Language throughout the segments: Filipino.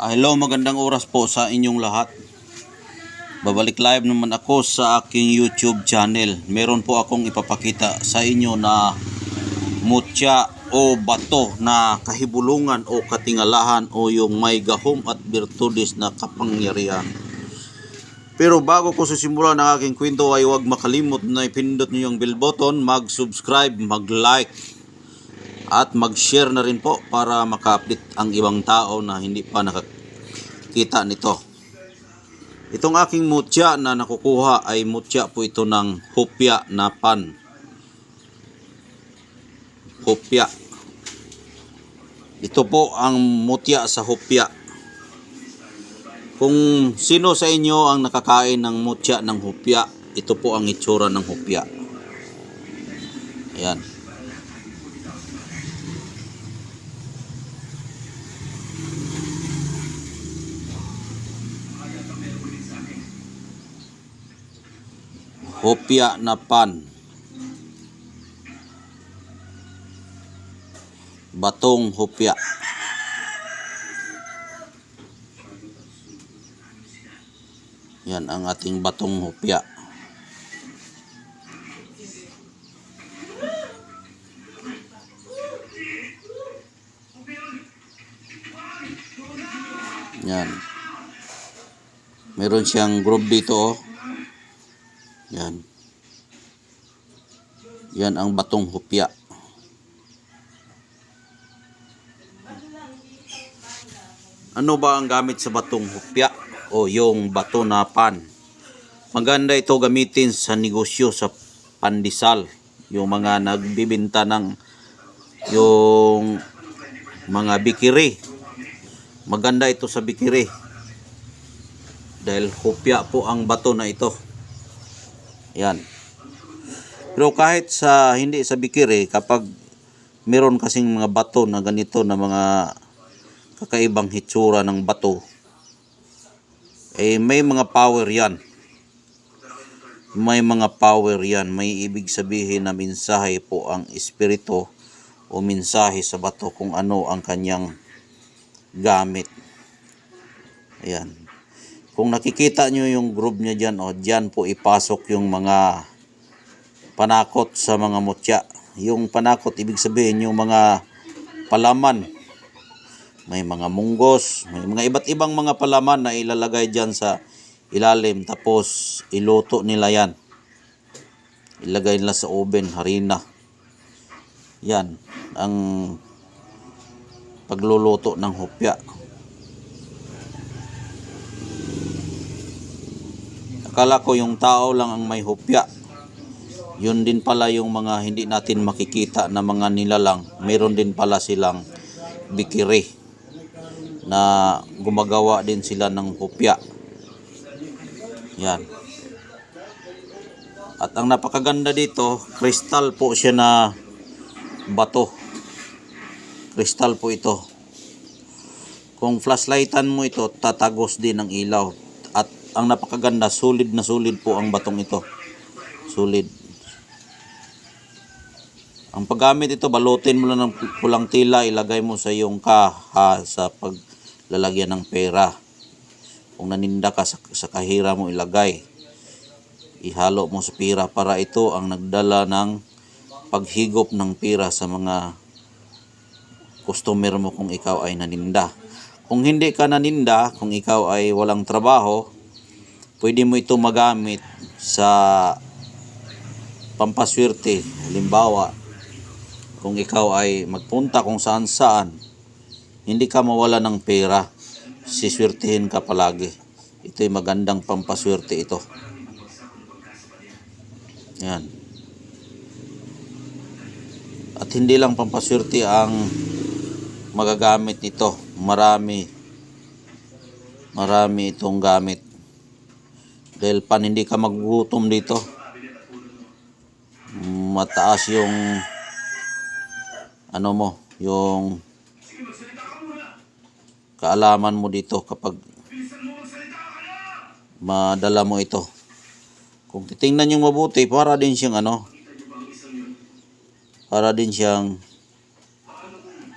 Hello, magandang oras po sa inyong lahat. Babalik live naman ako sa aking YouTube channel. Meron po akong ipapakita sa inyo na mutya o bato na kahibulungan o katingalahan o yung may gahom at birtudes na kapangyarihan. Pero bago ko susimulan ang aking kwento ay huwag makalimot na ipindot nyo yung bell button, mag-subscribe, mag-like at mag-share na rin po para maka-update ang ibang tao na hindi pa nakakita nito. Itong aking mutya na nakukuha ay mutya po ito ng hopya na pan. Hopya. Ito po ang mutya sa hopya. Kung sino sa inyo ang nakakain ng mutya ng hopya, ito po ang itsura ng hopya. Ayan. Hopya na pan. Batong hopya. Yan ang ating batong hopya. Yan. Meron siyang groove dito, oh. Yan. Yan ang batong hopya. Ano ba ang gamit sa batong hopya o yung bato na pan? Maganda ito gamitin sa negosyo, sa pandesal. Yung mga nagbibenta ng yung mga bikiri. Maganda ito sa bikiri. Dahil hopya po ang bato na ito. Yan. Pero kahit sa hindi sa bikiri, kapag meron kasing mga bato na ganito na mga kakaibang hitsura ng bato, eh may mga power yan. May mga power yan. May ibig sabihin na mensahe po ang espiritu o mensahe sa bato kung ano ang kanyang gamit. Ayan. Kung nakikita nyo yung groove niya dyan, o dyan po ipasok yung mga panakot sa mga mutya. Yung panakot, ibig sabihin yung mga palaman. May mga munggos, may mga iba't ibang mga palaman na ilalagay dyan sa ilalim. Tapos iluto nila yan. Ilagay nila sa oven, harina. Yan ang pagluluto ng hopya. Akala ko yung tao lang ang may hopya. Yun din pala yung mga hindi natin makikita na mga nilalang. Meron din pala silang bikiri na gumagawa din sila ng hopya. Yan. At ang napakaganda dito, kristal po siya na bato. Kristal po ito. Kung flashlightan mo ito, tatagos din ang ilaw. At ang napakaganda, solid na solid po ang batong ito. Solid. Ang paggamit ito, balutin mo lang ng pulang tila, ilagay mo sa iyong kaha sa paglalagyan ng pera. Kung naninda ka sa kahira mo ilagay. Ihalo mo sa pera para ito ang nagdala ng paghigop ng pera sa mga customer mo kung ikaw ay naninda. Kung hindi ka naninda, kung ikaw ay walang trabaho, pwede mo ito magamit sa pampaswerte. Halimbawa, kung ikaw ay magpunta kung saan saan, hindi ka mawala ng pera, siswertihin ka palagi. Ito ay magandang pampaswerte ito. Yan. At hindi lang pampaswerte ang magagamit nito. Marami itong gamit. Dahil hindi ka magugutom dito. Mataas yung yung kaalaman mo dito kapag madala mo ito. Kung titingnan nyo mabuti, para din siyang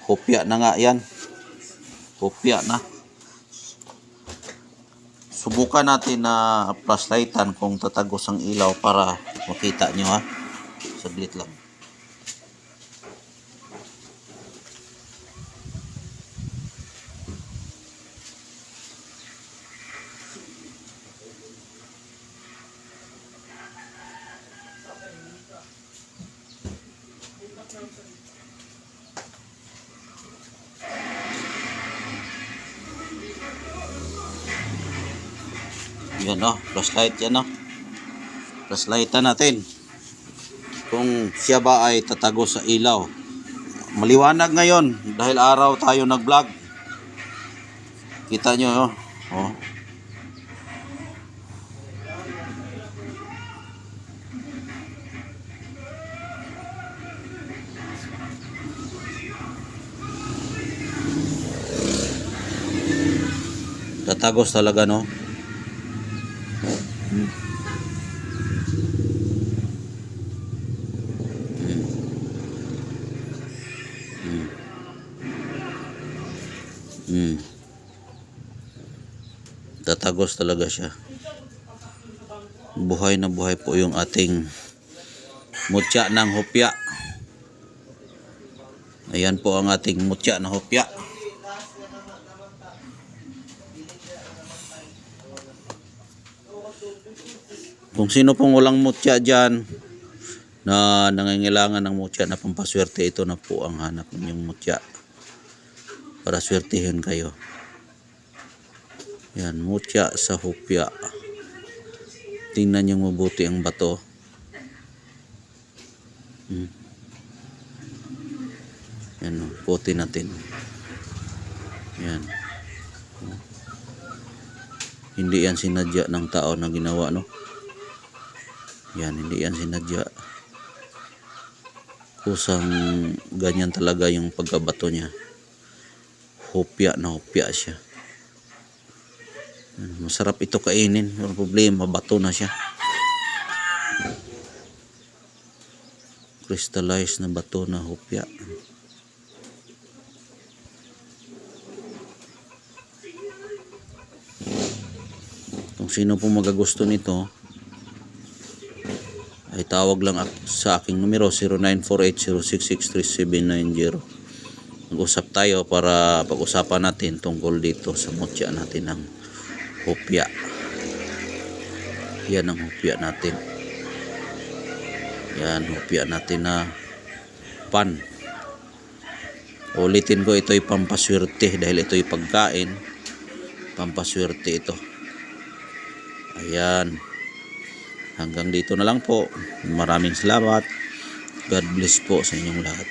hopya na nga yan. Hopya na. subukan natin na flashlightan kung tatagos ang ilaw para makita nyo ha. Saglit lang. Yan o, flashlight yan o. Flashlightan natin kung siya ba ay tatago sa ilaw. Maliwanag ngayon dahil araw tayo nag-vlog. Kita nyo o. Oh. Tatagos talaga no. Tatagos talaga siya. Buhay na buhay po yung ating mutya ng hopya. Ayan po ang ating mutya na hopya. Kung sino pong walang mutya dyan na nangangailangan ng mutya na pampaswerte, ito na po ang hanap ninyong mutya para swertihin kayo. Yan, mutya sa hopya. Tingnan nyo mabuti ang bato. Yan o, puti natin. Yan. Hindi yan sinadya ng tao na ginawa, no? Yan, hindi yan sinadya. Kusang ganyan talaga yung pagkabato niya. Hopya na hopya siya. Masarap ito kainin. Walang problema, bato na siya. Crystallized na bato na hopya. Kung sino po magagusto nito, ay tawag lang sa aking numero 0948-066-3790. Mag-usap tayo para pag-usapan natin tungkol dito sa mutya natin ng hopya. Yan ang hopya natin. Yan, hopya natin na pan. Ulitin ko, ito'y pampaswerte dahil ito'y pagkain. Pampaswerte ito. Ayan. Hanggang dito na lang po. Maraming salamat. God bless po sa inyong lahat.